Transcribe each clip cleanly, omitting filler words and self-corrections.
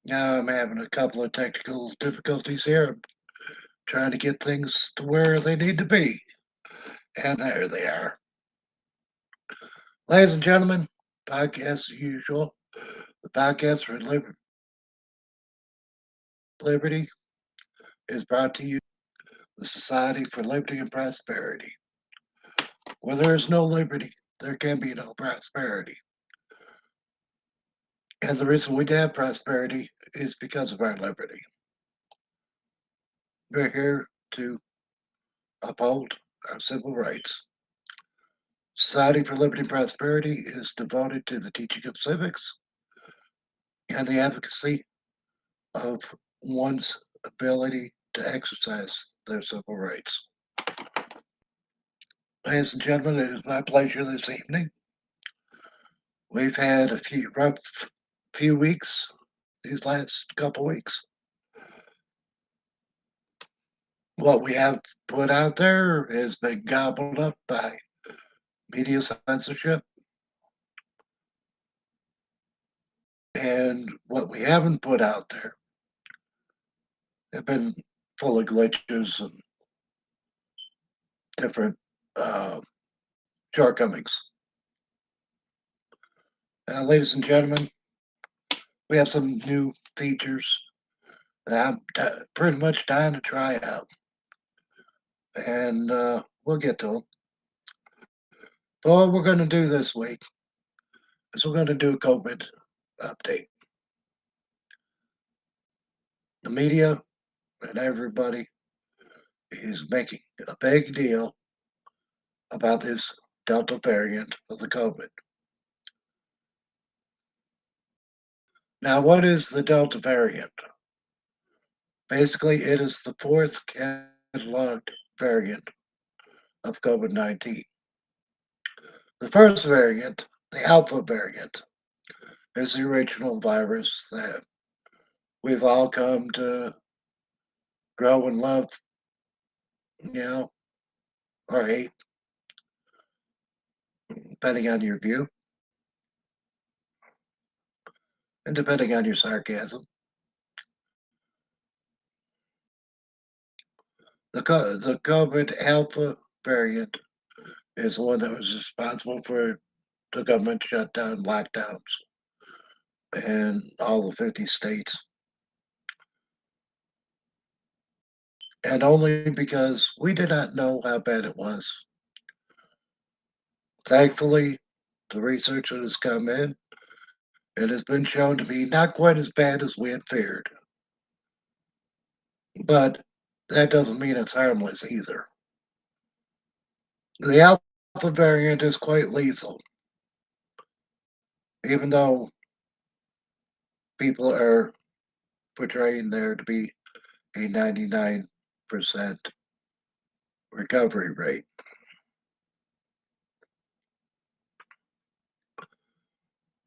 Now I'm having a couple of technical difficulties here, trying to get things to where they need to be. And there they are. Ladies and gentlemen, podcast as usual. The podcast for Liberty is brought to you the Society for Liberty and Prosperity. Where there is no liberty, there can be no prosperity. And the reason we have prosperity is because of our liberty. We're here to uphold our civil rights. Society for Liberty and Prosperity is devoted to the teaching of civics and the advocacy of one's ability to exercise their civil rights. Ladies and gentlemen, it is my pleasure this evening. We've had a few weeks, these last couple weeks. What we have put out there has been gobbled up by media censorship, and what we haven't put out there have been full of glitches and different uh, shortcomings. Ladies and gentlemen, we have some new features that I'm pretty much dying to try out, and we'll get to them. But what we're going to do this week is we're going to do a COVID update. The media and everybody is making a big deal about this Delta variant of the COVID. Now, what is the Delta variant? Basically, it is the fourth cataloged variant of COVID-19. The first variant, the Alpha variant, is the original virus that we've all come to grow and love, or hate, depending on your view and depending on your sarcasm. The COVID Alpha variant is the one that was responsible for the government shutdown, lockdowns, in all the 50 states. And only because we did not know how bad it was. Thankfully, the research that has come in, it has been shown to be not quite as bad as we had feared. But that doesn't mean it's harmless either. The Alpha variant is quite lethal, even though people are portraying there to be a 99% recovery rate.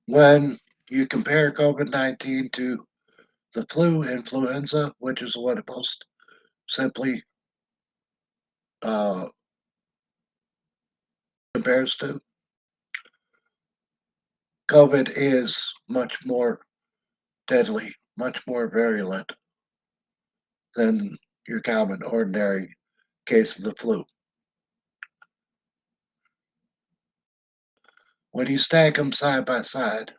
When you compare COVID-19 to the flu influenza, which is what it most simply uh, compares to, COVID is much more deadly, much more virulent than your common ordinary case of the flu. When you stack them side by side,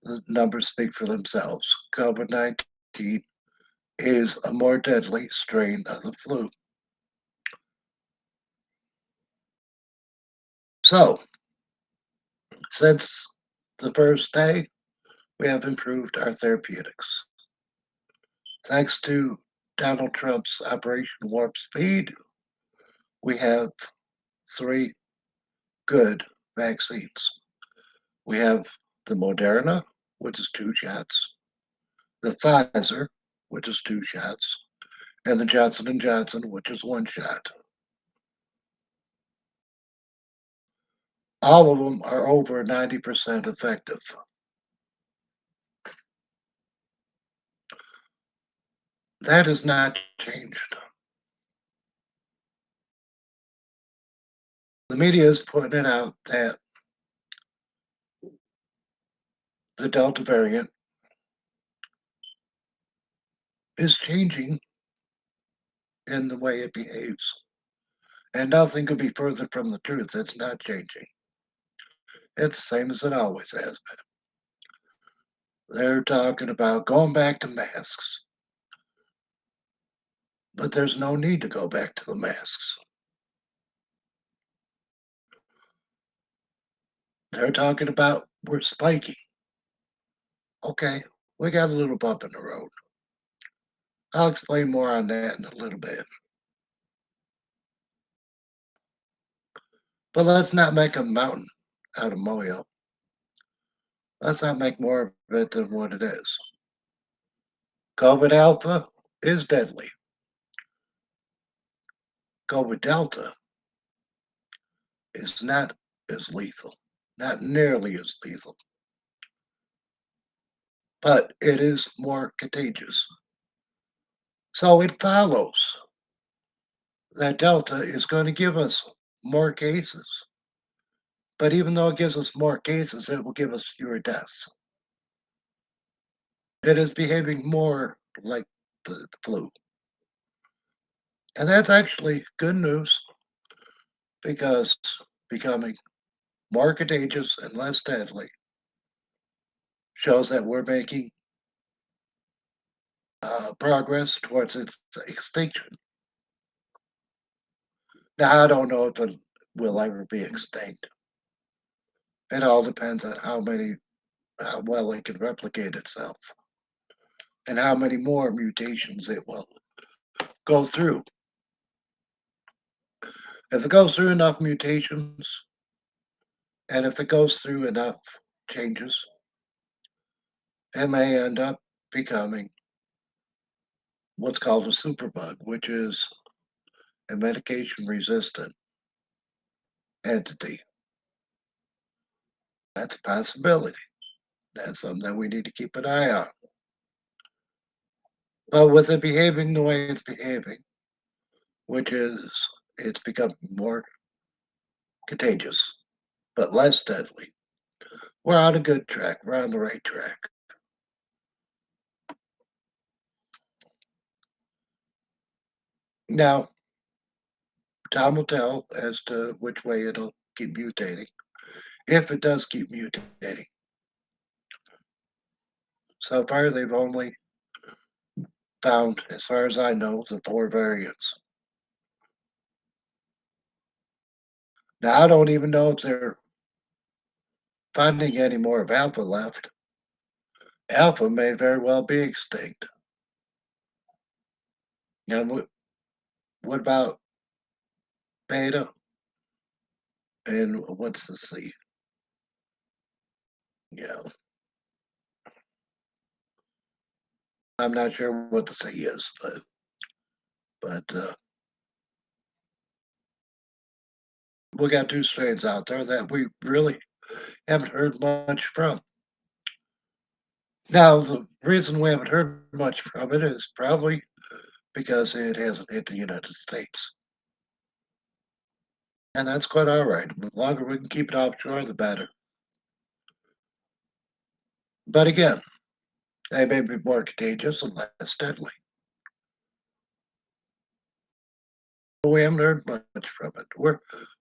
the numbers speak for themselves. COVID-19 is a more deadly strain of the flu. So, since the first day, we have improved our therapeutics. Thanks to Donald Trump's Operation Warp Speed, we have three good vaccines. We have the Moderna, which is two shots, the Pfizer, which is two shots, and the Johnson and Johnson, which is one shot. All of them are over 90% effective. That has not changed. The media is putting it out that the Delta variant is changing in the way it behaves. And nothing could be further from the truth. It's not changing. It's the same as it always has been. They're talking about going back to masks, but there's no need to go back to the masks. They're talking about we're spiking. Okay, we got a little bump in the road. I'll explain more on that in a little bit. But let's not make a mountain out of molehill. Let's not make more of it than what it is. COVID Alpha is deadly. COVID Delta is not as lethal, not nearly as lethal, but it is more contagious. So it follows that Delta is going to give us more cases. But even though it gives us more cases, it will give us fewer deaths. It is behaving more like the flu. And that's actually good news because becoming more contagious and less deadly shows that we're making progress towards its extinction. Now, I don't know if it will ever be extinct. It all depends on how well it can replicate itself and how many more mutations it will go through. If it goes through enough mutations and if it goes through enough changes, it may end up becoming what's called a superbug, which is a medication resistant entity. That's a possibility. That's something that we need to keep an eye on. But with it behaving the way it's behaving, which is it's become more contagious, but less deadly, we're on a good track. We're on the right track. Now, time will tell as to which way it'll keep mutating, if it does keep mutating. So far, they've only found, as far as I know, the four variants. Now, I don't even know if they're finding any more of alpha left. Alpha may very well be extinct. Now, what about beta and what's the C? Yeah, I'm not sure what the C is, but we got two strains out there that we really haven't heard much from. Now, the reason we haven't heard much from it is probably because it hasn't hit the United States. And that's quite all right. The longer we can keep it offshore, the better. But again, they may be more contagious and less deadly. But we haven't heard much from it.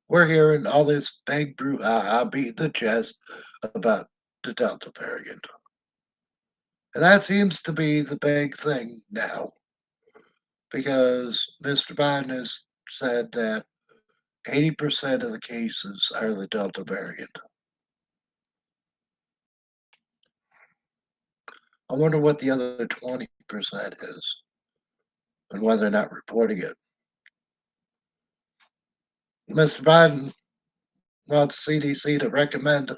We're hearing all this big brouhaha beating the chest about the Delta variant. And that seems to be the big thing now because Mr. Biden has said that 80% of the cases are the Delta variant. I wonder what the other 20% is and why they're not reporting it. Mr. Biden wants CDC to recommend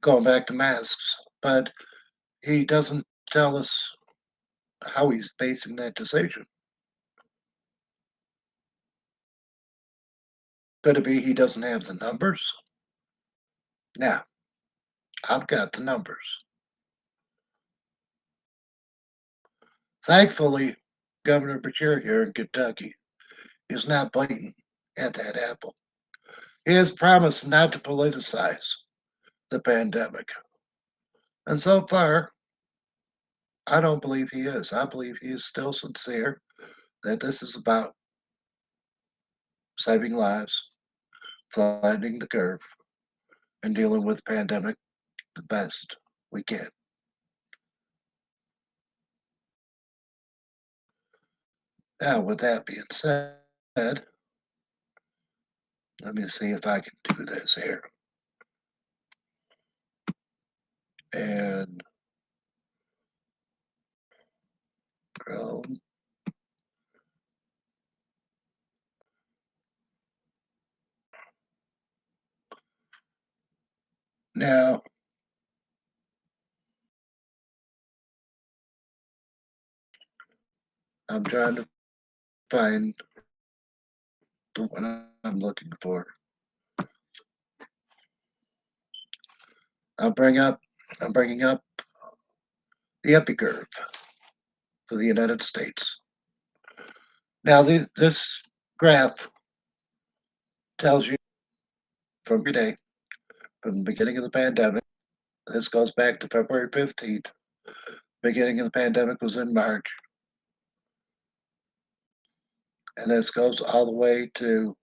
going back to masks, but he doesn't tell us how he's basing that decision. Could it be he doesn't have the numbers? Now, I've got the numbers. Thankfully, Governor Beshear here in Kentucky is not biting at that apple. He has promised not to politicize the pandemic. And so far, I don't believe he is. I believe he is still sincere that this is about saving lives, flattening the curve, and dealing with pandemic the best we can. Now, with that being said, let me see if I can do this here. And Chrome. Now, I'm trying to find the one I'm looking for. I'll bring up I'm bringing up the epicurve for the United States. Now, this graph tells you from every day, from the beginning of the pandemic, this goes back to February 15th. Beginning of the pandemic was in March, and this goes all the way to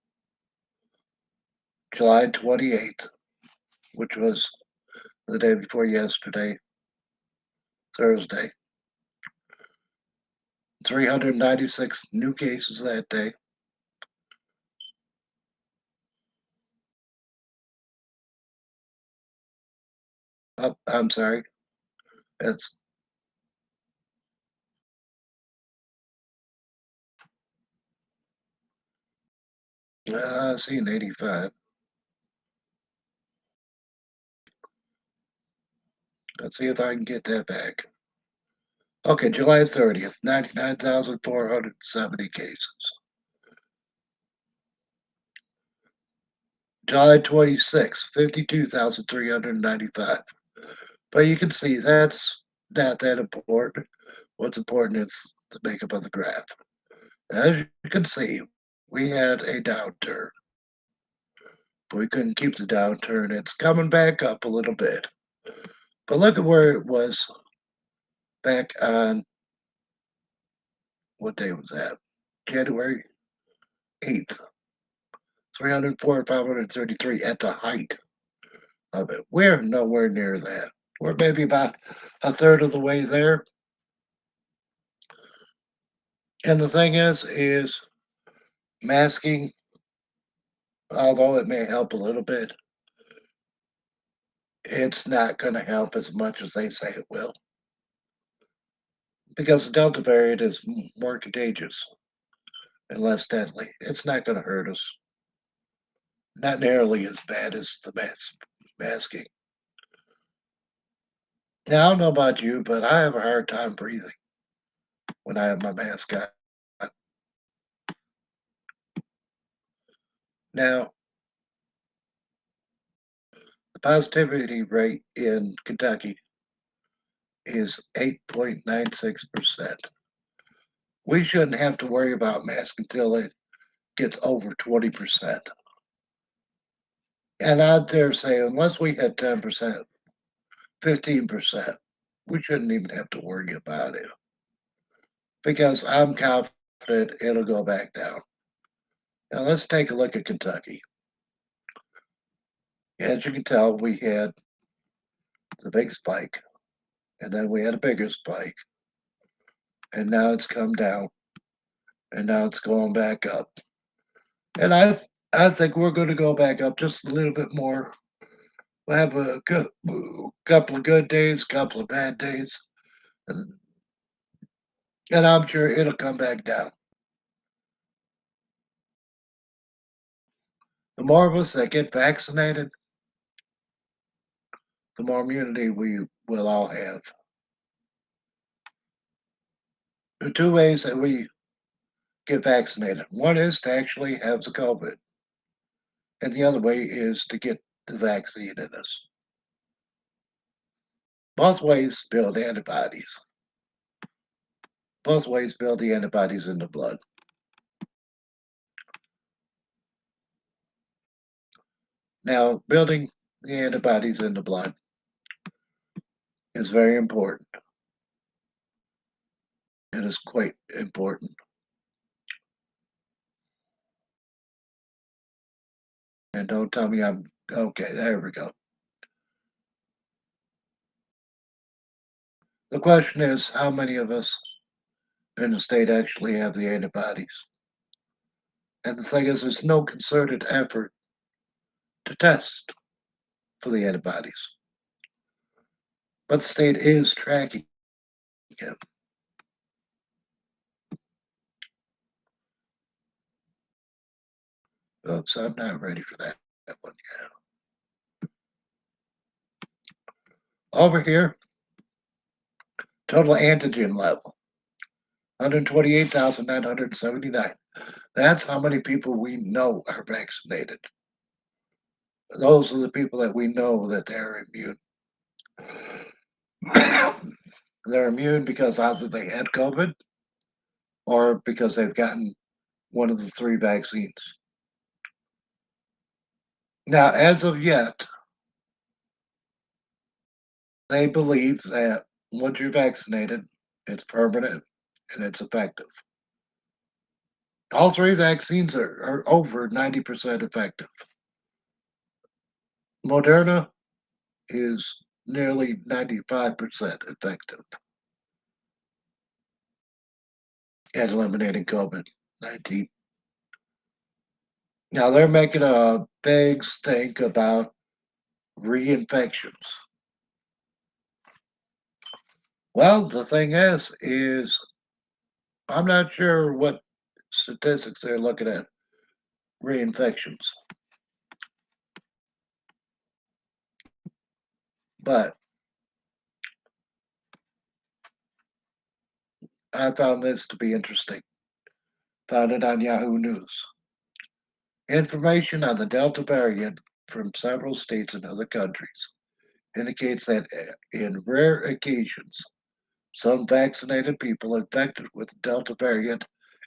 July 28th, which was the day before yesterday, Thursday. 396 new cases that day. Oh, I'm sorry. It's I seen 85. Let's see if I can get that back. Okay, July 30th, 99,470 cases. July 26th, 52,395. But you can see that's not that important. What's important is the makeup of the graph. As you can see, we had a downturn, but we couldn't keep the downturn. It's coming back up a little bit. But look at where it was back on what day was that? January 8th, 304, 533 at the height of it. We're nowhere near that. We're maybe about a third of the way there. And the thing is masking, although it may help a little bit, it's not going to help as much as they say it will because the Delta variant is more contagious and less deadly. It's not going to hurt us, not nearly as bad as the masking. Now, I don't know about you, but I have a hard time breathing when I have my mask on. Now, the positivity rate in Kentucky is 8.96%. We shouldn't have to worry about masks until it gets over 20%. And I'd dare say, unless we had 10%, 15%, we shouldn't even have to worry about it because I'm confident it'll go back down. Now, let's take a look at Kentucky. As you can tell, we had the big spike, and then we had a bigger spike, and now it's come down, and now it's going back up. And I think we're going to go back up just a little bit more. We'll have a couple of good days, couple of bad days, and, and I'm sure it'll come back down. The more of us that get vaccinated, the more immunity we will all have. There are two ways that we get vaccinated. One is to actually have the COVID, and the other way is to get the vaccine in us. Both ways build antibodies. Both ways build the antibodies in the blood. Now, building the antibodies in the blood is very important. It is quite important. And don't tell me I'm okay. There we go. The question is, how many of us in the state actually have the antibodies? And the thing is, there's no concerted effort to test for the antibodies. But the state is tracking it. Oops, I'm not ready for that one yet. Over here, total antigen level, 128,979. That's how many people we know are vaccinated. Those are the people that we know that they're immune. They're immune because either they had COVID or because they've gotten one of the three vaccines. Now, as of yet, they believe that once you're vaccinated, it's permanent and it's effective. All three vaccines are over 90% effective. Moderna is nearly 95% effective at eliminating COVID 19. Now, they're making a big stink about reinfections. Well, the thing is I'm not sure what statistics they're looking at reinfections, but I found this to be interesting. Found it on Yahoo News. Information on the Delta variant from several states and other countries indicates that in rare occasions, some vaccinated people infected with the Delta variant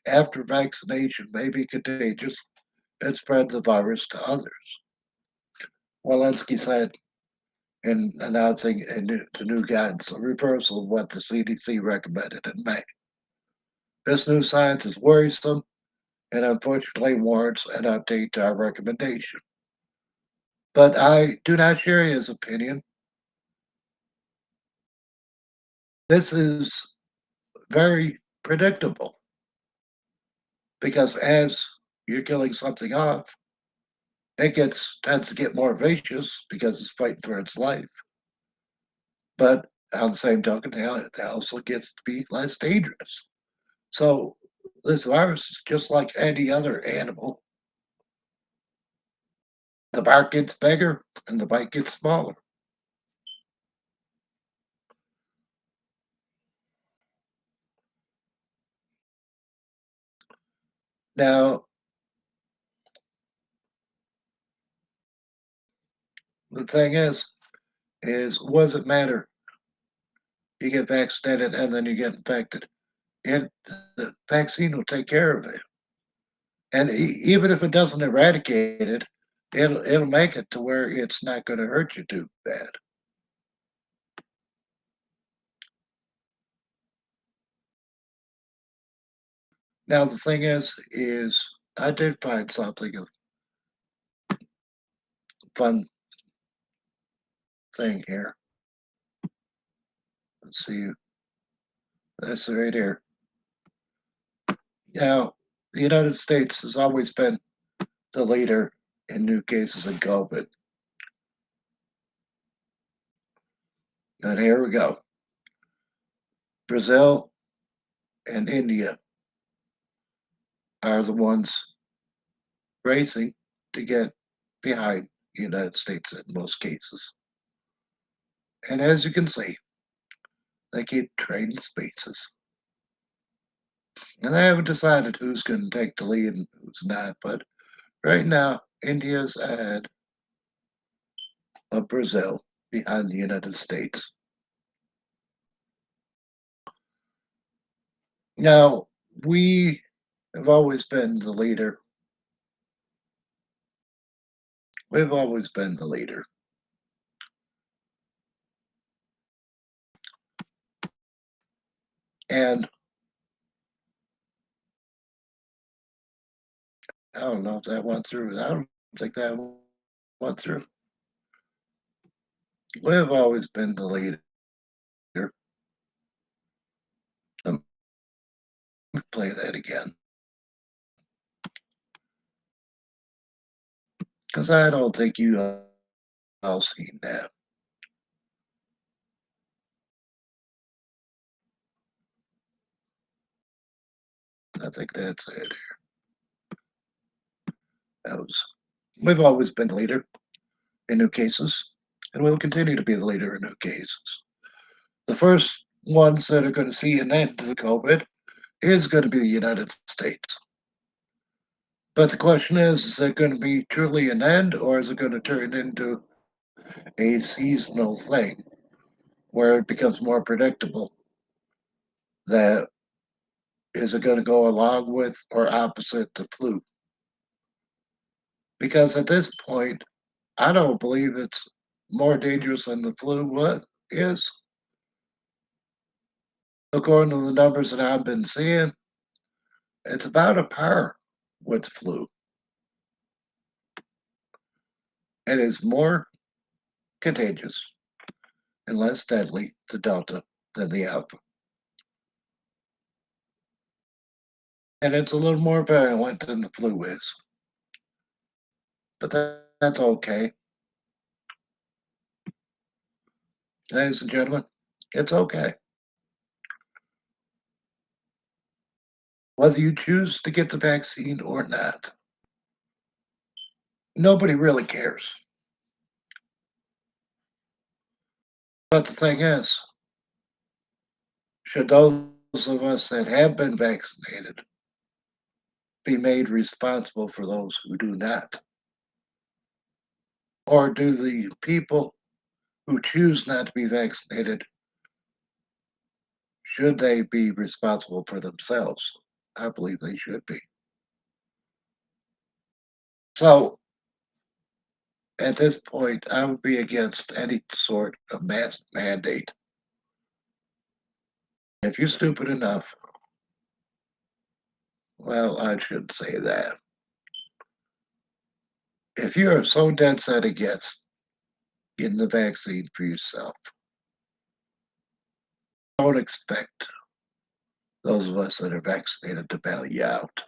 after vaccination may be contagious and spread the virus to others. Walensky said in announcing the new guidance, a reversal of what the CDC recommended in May. This new science is worrisome and unfortunately warrants an update to our recommendation. But I do not share his opinion. This is very predictable because as you're killing something off, it tends to get more vicious because it's fighting for its life. But on the same token, it also gets to be less dangerous. So this virus is just like any other animal. The bark gets bigger and the bite gets smaller. Now, the thing is what does it matter? You get vaccinated and then you get infected. And the vaccine will take care of it. And even if it doesn't eradicate it, it'll make it to where it's not going to hurt you too bad. Now the thing is I did find something of fun thing here. Let's see this right here. Now the United States has always been the leader in new cases of COVID. And here we go. Brazil and India are the ones racing to get behind the United States in most cases. And as you can see, they keep trading spaces. And they haven't decided who's going to take the lead and who's not. But right now, India's ahead of Brazil behind the United States. Now, we have always been the leader. We've always been the leader. And I don't know if that went through. I don't think that went through. We've always been the leader. Let me play that again because I don't think you all seen that. I think that's it. That was. We've always been the leader in new cases, and we'll continue to be the leader in new cases. The first ones that are going to see an end to the COVID is going to be the United States. But the question is it going to be truly an end, or is it going to turn into a seasonal thing where it becomes more predictable? That is it going to go along with or opposite the flu? Because at this point, I don't believe it's more dangerous than the flu what is. According to the numbers that I've been seeing, it's about a par with flu. It is more contagious and less deadly, the Delta, than the Alpha. And it's a little more virulent than the flu is. But that's okay. Ladies and gentlemen, it's okay. Whether you choose to get the vaccine or not, nobody really cares. But the thing is, should those of us that have been vaccinated be made responsible for those who do not? Or do the people who choose not to be vaccinated, should they be responsible for themselves? I believe they should be. So at this point, I would be against any sort of mask mandate. If you're stupid enough, well, I shouldn't say that. If you're so dead set against getting the vaccine for yourself, don't expect those of us that are vaccinated to bail you out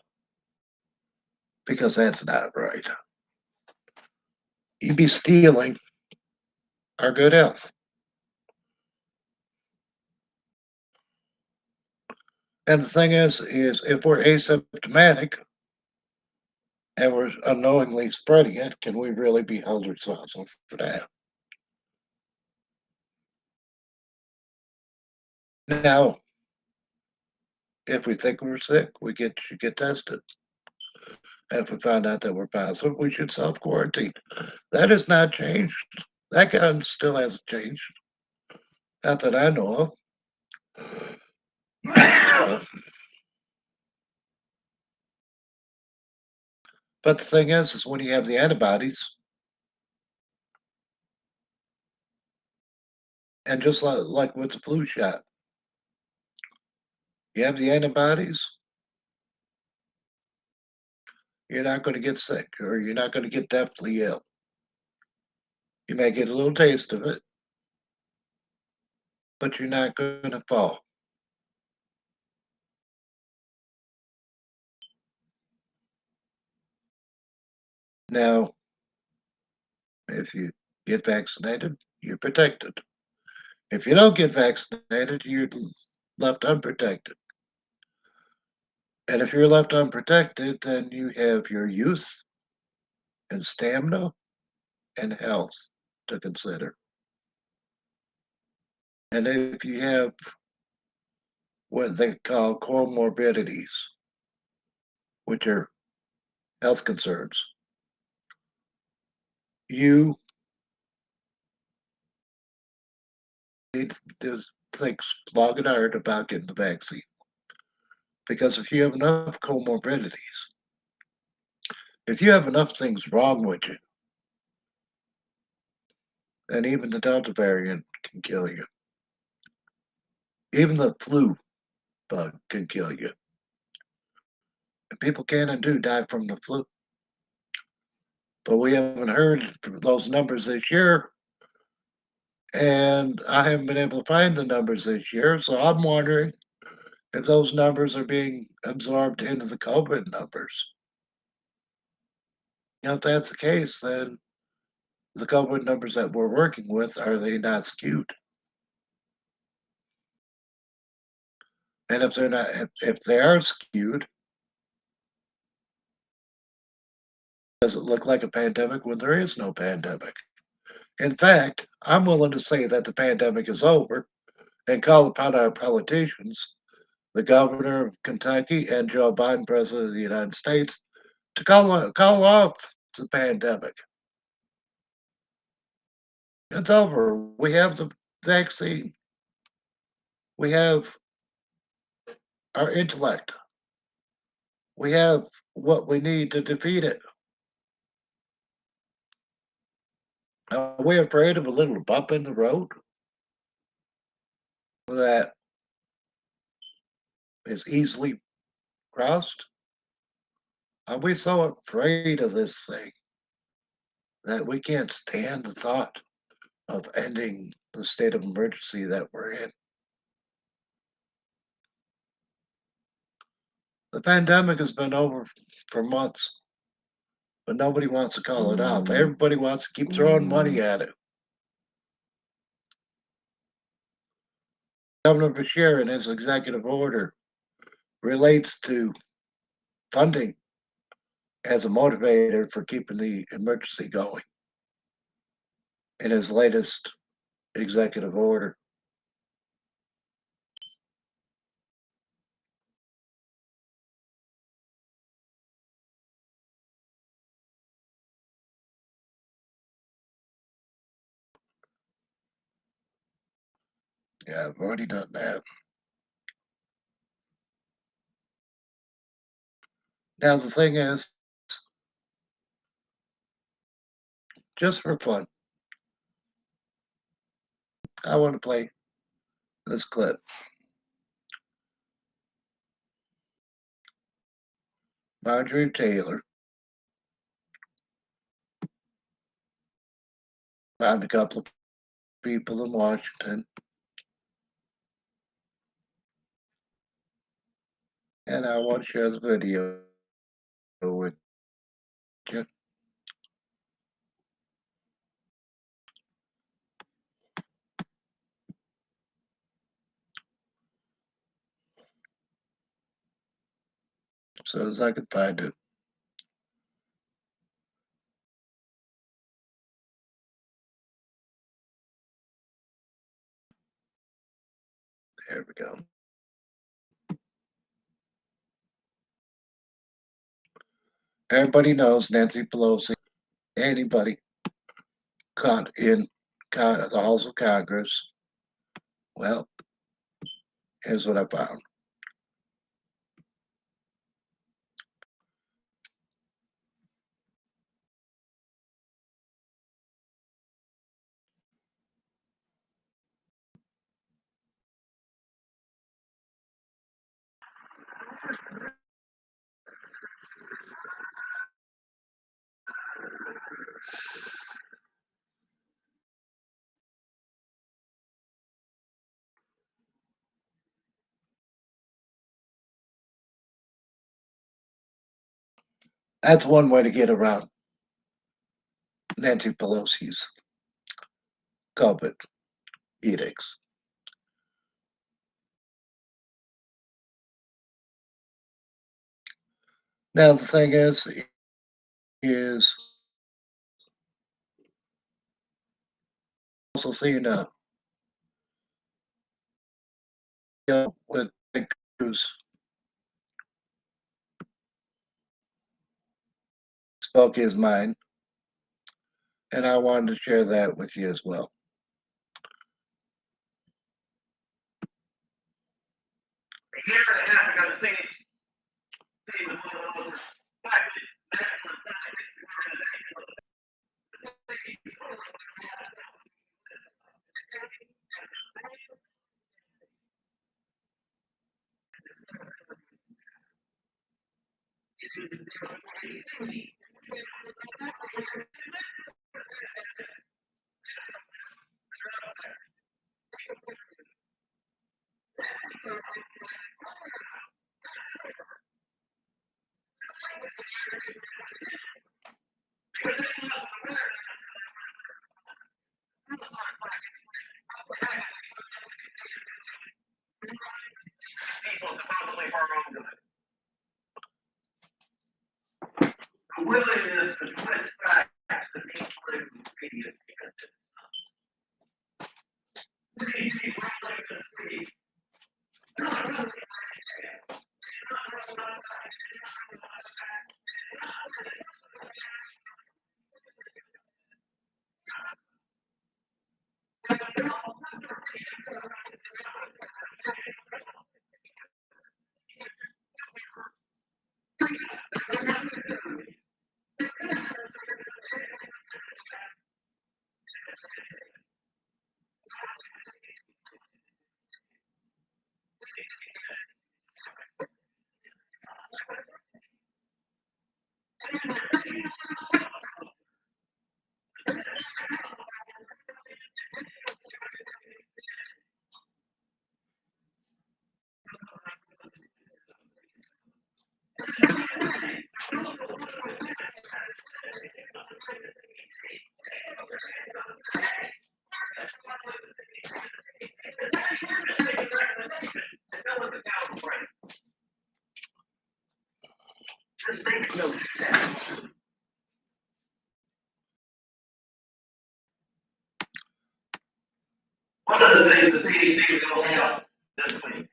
because that's not right. You'd be stealing our good health. And the thing is if we're asymptomatic and we're unknowingly spreading it, can we really be held responsible for that? Now, if we think we're sick, we should get tested. And if we find out that we're positive, we should self quarantine. That has not changed. That gun still hasn't changed. Not that I know of. But the thing is when you have the antibodies, and just like with the flu shot, you have the antibodies, you're not going to get sick or you're not going to get deathly ill. You may get a little taste of it, but you're not going to fall. Now, if you get vaccinated, you're protected. If you don't get vaccinated, you're left unprotected. And if you're left unprotected, then you have your youth and stamina and health to consider. And if you have what they call comorbidities, which are health concerns, you need to think long and hard about getting the vaccine. Because if you have enough comorbidities, if you have enough things wrong with you, then even the Delta variant can kill you. Even the flu bug can kill you. And people can and do die from the flu. but we haven't heard those numbers this year, and I haven't been able to find the numbers this year. So I'm wondering if those numbers are being absorbed into the COVID numbers. If that's the case, then the COVID numbers that we're working with, are they not skewed? And if they're not, if they are skewed, does it look like a pandemic when there is no pandemic? In fact, I'm willing to say that the pandemic is over and call upon our politicians, the governor of Kentucky and Joe Biden, president of the United States, to call off the pandemic. It's over. We have the vaccine. We have our intellect. We have what we need to defeat it. Are we afraid of a little bump in the road that is easily crossed? Are we so afraid of this thing that we can't stand the thought of ending the state of emergency that we're in? The pandemic has been over for months, but nobody wants to call it off. Everybody wants to keep throwing money at it. Governor Bashir, in his executive order, relates to funding as a motivator for keeping the emergency going in his latest executive order. Yeah, I've already done that. Now, the thing is, just for fun, I want to play this clip. Marjorie Taylor found a couple of people in Washington, and I want to share the video with you. As soon as I can find it. There we go. Everybody knows Nancy Pelosi. Anybody caught in the halls of Congress. Well, here's what I found. That's one way to get around Nancy Pelosi's COVID edicts. Now the thing is also seeing with Ted Cruz spoke his mind, and I wanted to share that with you as well. One of the things the CDC was going to help this week.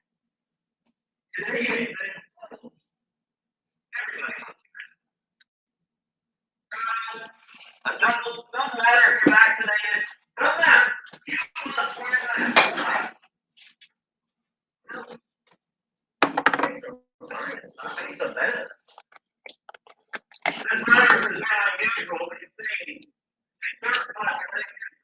Doesn't matter if you're vaccinated. Doesn't matter. You must wear that. This virus is very unusual, but you see, certain populations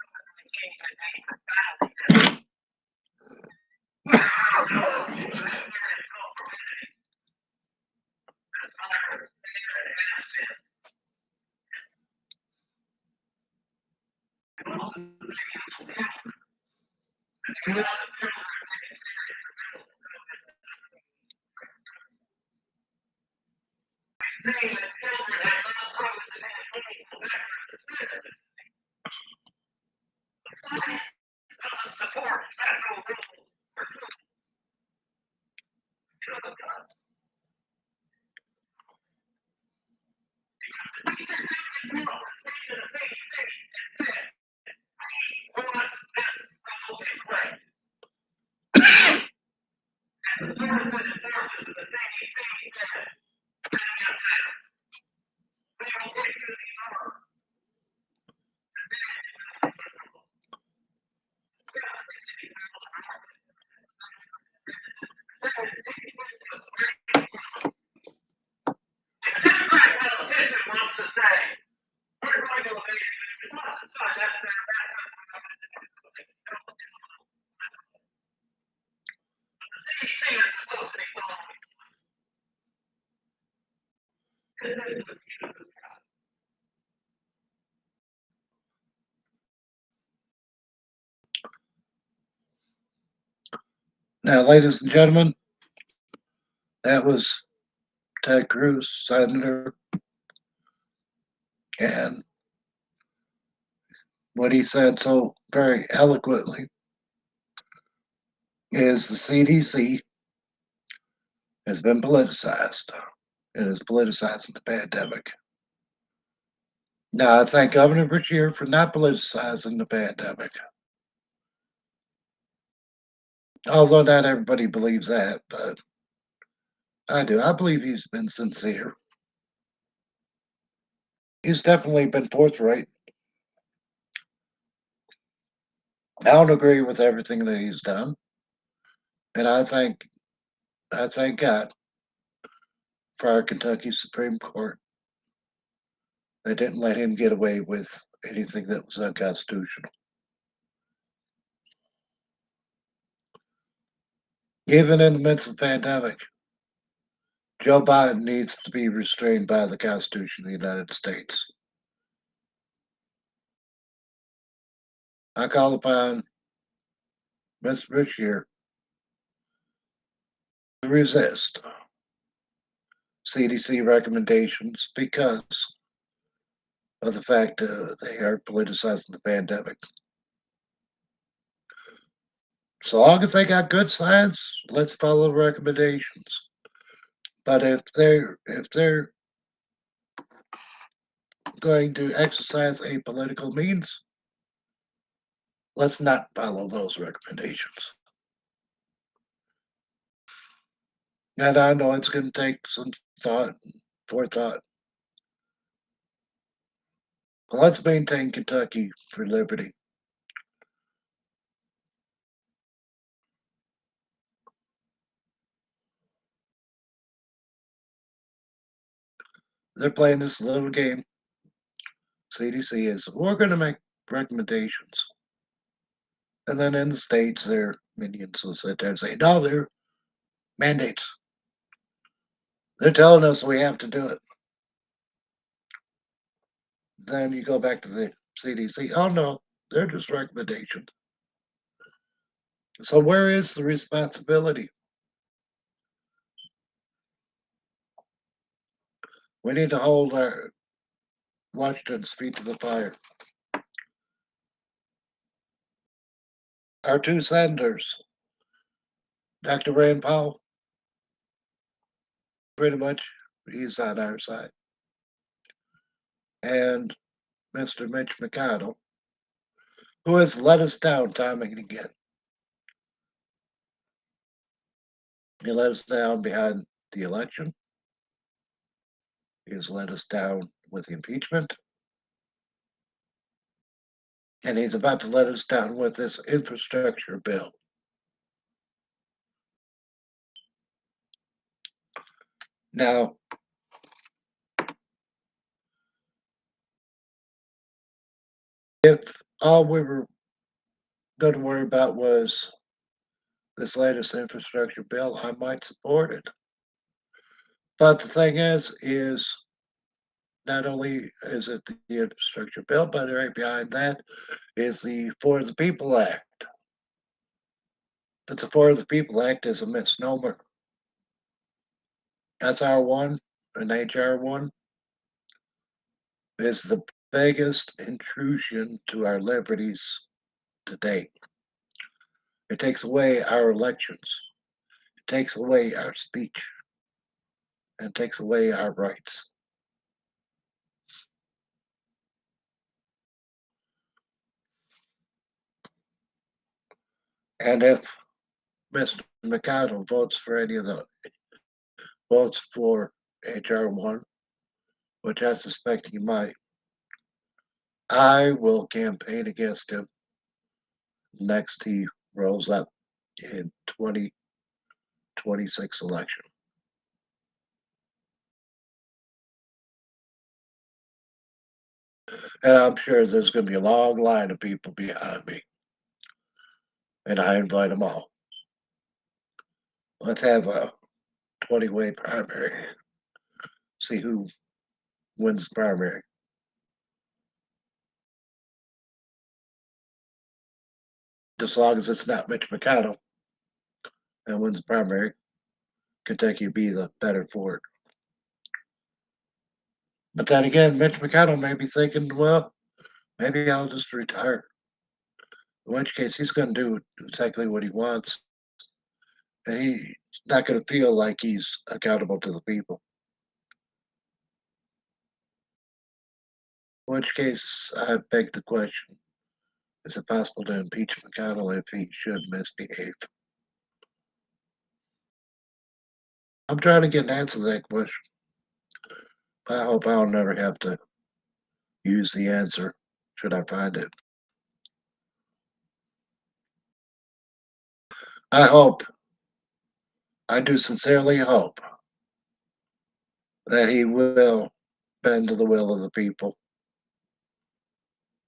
wants to say, we're going to Now, ladies and gentlemen, that was Ted Cruz, Senator, and what he said so very eloquently is the CDC has been politicized. It is politicizing the pandemic. Now, I thank Governor Beshear for not politicizing the pandemic. Although not everybody believes that, but I do. I believe he's been sincere. He's definitely been forthright. I don't agree with everything that he's done, and I thank God for our Kentucky Supreme Court. They didn't let him get away with anything that was unconstitutional. Even in the midst of the pandemic, Joe Biden needs to be restrained by the Constitution of the United States. I call upon Mr. Bush here to resist CDC recommendations because of the fact they are politicizing the pandemic. So long as they got good science, let's follow the recommendations. But if they're going to exercise a political means, let's not follow those recommendations. And I know it's going to take some thought, forethought. But let's maintain Kentucky for liberty. They're playing this little game. CDC is we're going to make recommendations, and then in the states, their minions will sit there and say, "No, they're mandates. They're telling us we have to do it." Then you go back to the CDC. Oh no, they're just recommendations. So where is the responsibility? We need to hold our Washington's feet to the fire. Our two senators, Dr. Rand Paul, pretty much he's on our side, and Mr. Mitch McConnell, who has let us down time and again. He let us down behind the election. He has let us down with the impeachment. And he's about to let us down with this infrastructure bill. Now, if all we were going to worry about was this latest infrastructure bill, I might support it. But the thing is not only is it the infrastructure bill, but right behind that is the For the People Act. But the For the People Act is a misnomer. SR1 and HR1 is the biggest intrusion to our liberties to date. It takes away our elections, it takes away our speech, and it takes away our rights. And if Mr. McConnell votes for any of the votes for HR1, which I suspect he might, I will campaign against him next he rolls up in 2026 election. And I'm sure there's going to be a long line of people behind me. And I invite them all. Let's have a 20-way primary. See who wins the primary. As long as it's not Mitch McConnell and wins the primary, Kentucky will be the better for it. But then again, Mitch McConnell may be thinking, well, maybe I'll just retire. In which case, he's going to do exactly what he wants. And he's not going to feel like he's accountable to the people. In which case, I beg the question, is it possible to impeach McConnell if he should misbehave? I'm trying to get an answer to that question. I hope I'll never have to use the answer should I find it. I hope, I do sincerely hope that he will bend to the will of the people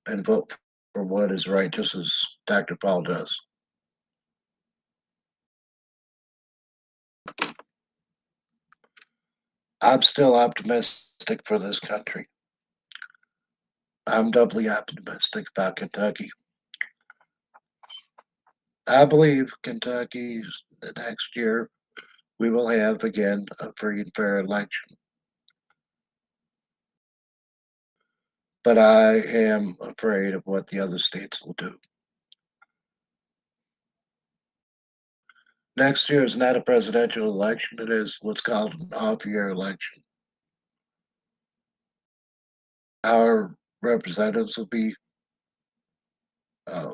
and vote for what is right, just as Dr. Paul does. I'm still optimistic for this country. I'm doubly optimistic about Kentucky. I believe Kentucky next year we will have again a free and fair election. But I am afraid of what the other states will do. Next year is not a presidential election, it is what's called an off year election. Our representatives will be uh,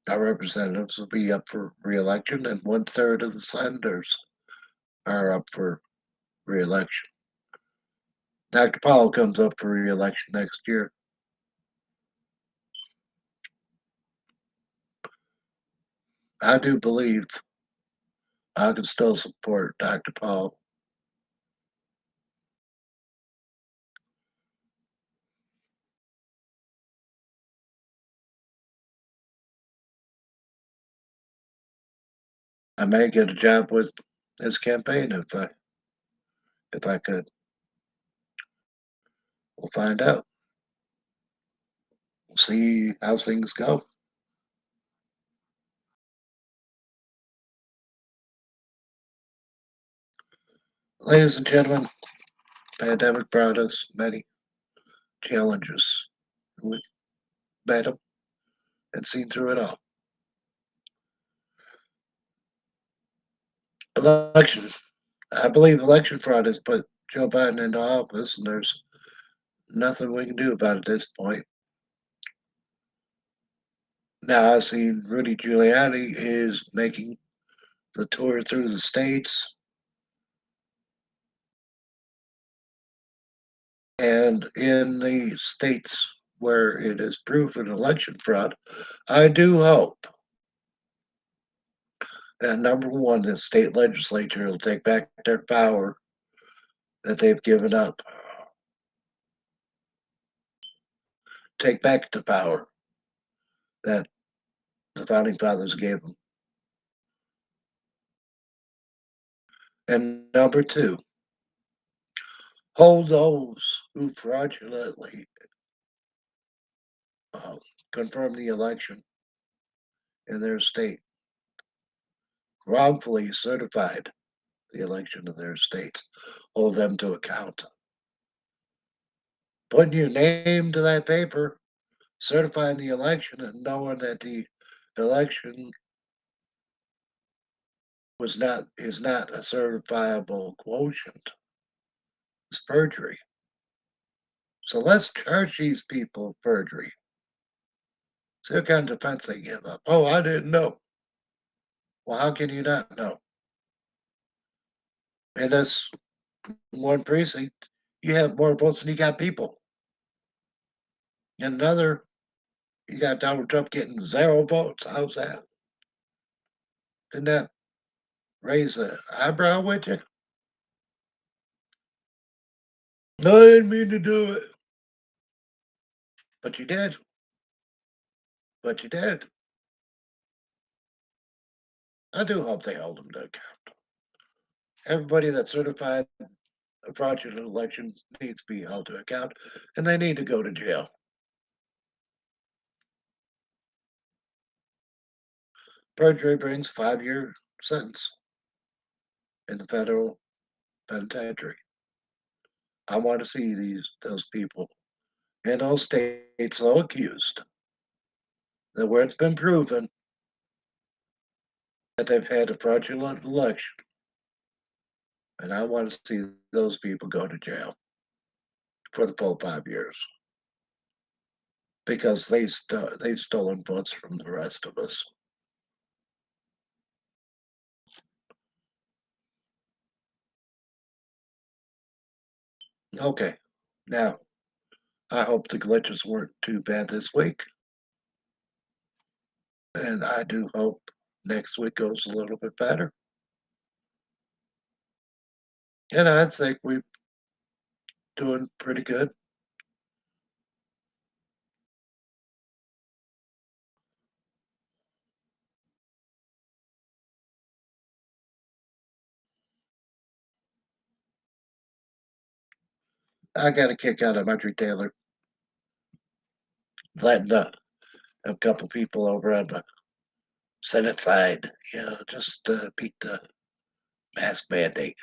up for reelection, and 1/3 of the senators are up for reelection. Dr. Powell comes up for reelection next year. I do believe I can still support Dr. Powell. I may get a job with his campaign if I could. We'll find out. We'll see how things go. Ladies and gentlemen, pandemic brought us many challenges. We've met them and seen through it all. Election. I believe election fraud has put Joe Biden into office, and there's nothing we can do about it at this point. Now I've seen Rudy Giuliani is making the tour through the states, and in the states where it is proven election fraud, I do hope that number one, the state legislature will take back their power that they've given up. Take back the power that the founding fathers gave them. And number two, hold those who fraudulently uh, confirmed the election in their state, wrongfully certified the election in their states, hold them to account. Putting your name to that paper, certifying the election, and knowing that the election is not a certifiable quotient is perjury. So let's charge these people perjury. See what kind of defense they give up. Oh, I didn't know. Well, how can you not know? In this one precinct, you have more votes than you got people. In another, you got Donald Trump getting 0 votes. How's that? Didn't that raise an eyebrow with you? No, I didn't mean to do it. But you did. But you did. I do hope they hold them to account. Everybody that certified a fraudulent election needs to be held to account, and they need to go to jail. Perjury brings 5-year sentence in the federal penitentiary. I want to see those people in those states so accused that where it's been proven that they've had a fraudulent election, and I want to see those people go to jail for the full 5 years because they've stolen votes from the rest of us. Okay, now I hope the glitches weren't too bad this week, and I do hope next week goes a little bit better. And I think we're doing pretty good. I got a kick out of Marjorie Taylor letting a couple people over on the Senate side, just beat the mask mandate.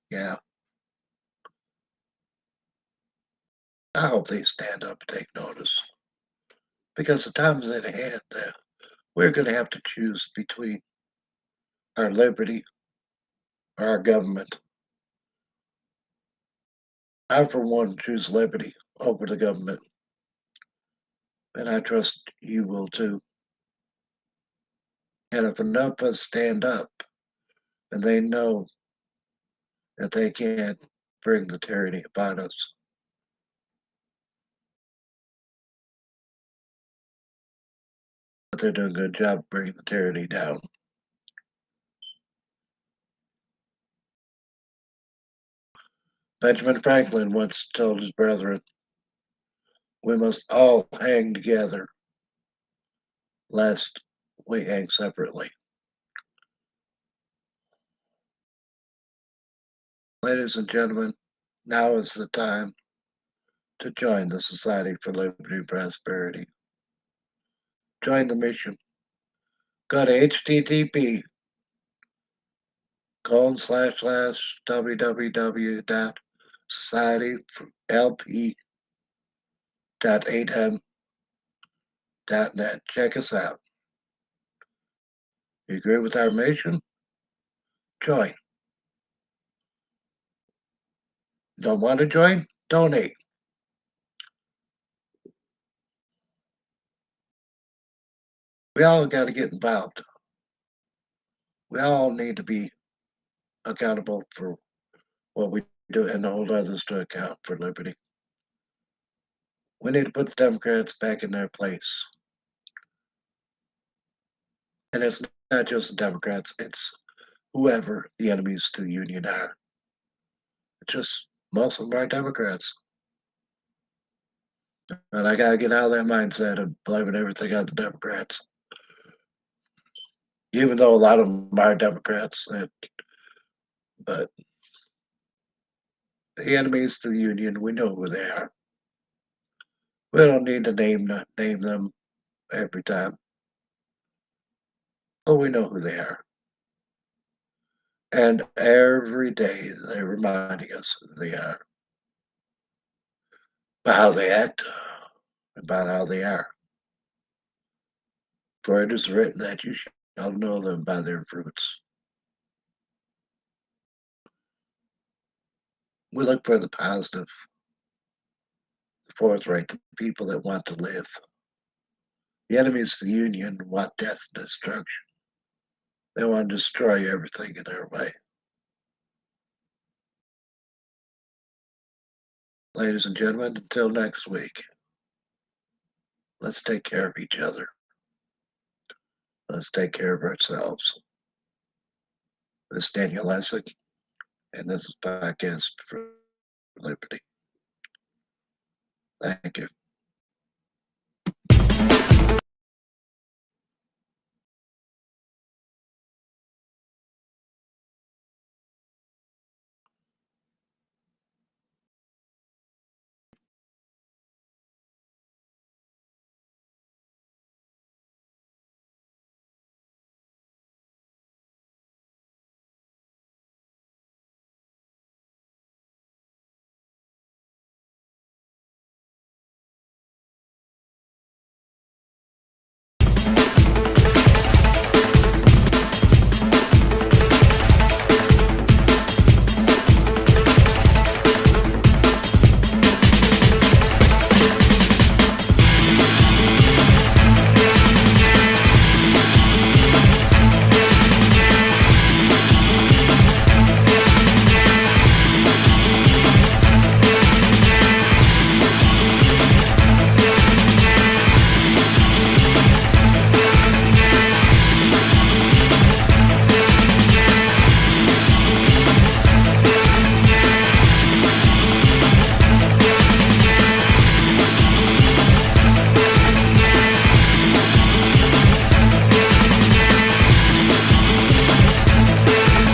Yeah, I hope they stand up and take notice because the time is at hand. We're going to have to choose between our liberty or our government. I, for one, choose liberty over the government, and I trust you will too. And if enough of us stand up and they know that they can't bring the tyranny upon us, but they're doing a good job bringing the tyranny down. Benjamin Franklin once told his brethren, we must all hang together, lest we hang separately. Ladies and gentlemen, now is the time to join the Society for Liberty and Prosperity. Join the mission. Go to http www.societylp.atem.net. Check us out. You agree with our mission? Join. Don't want to join? Donate. We all got to get involved. We all need to be accountable for what we do and hold others to account for liberty. We need to put the Democrats back in their place. And it's not just the Democrats, it's whoever the enemies to the Union are. It's just most of them are Democrats. And I got to get out of that mindset of blaming everything on the Democrats. Even though a lot of them are Democrats, but the enemies to the Union, we know who they are. We don't need to name them every time, but we know who they are. And every day they're reminding us who they are, by how they act, about how they are. For it is written that you shall know them by their fruits. We look for the positive, the forthright, the people that want to live. The enemies of the Union want death and destruction. They want to destroy everything in their way. Ladies and gentlemen, until next week, let's take care of each other. Let's take care of ourselves. This is Daniel Lessig, and this is Podcast for Liberty. Thank you.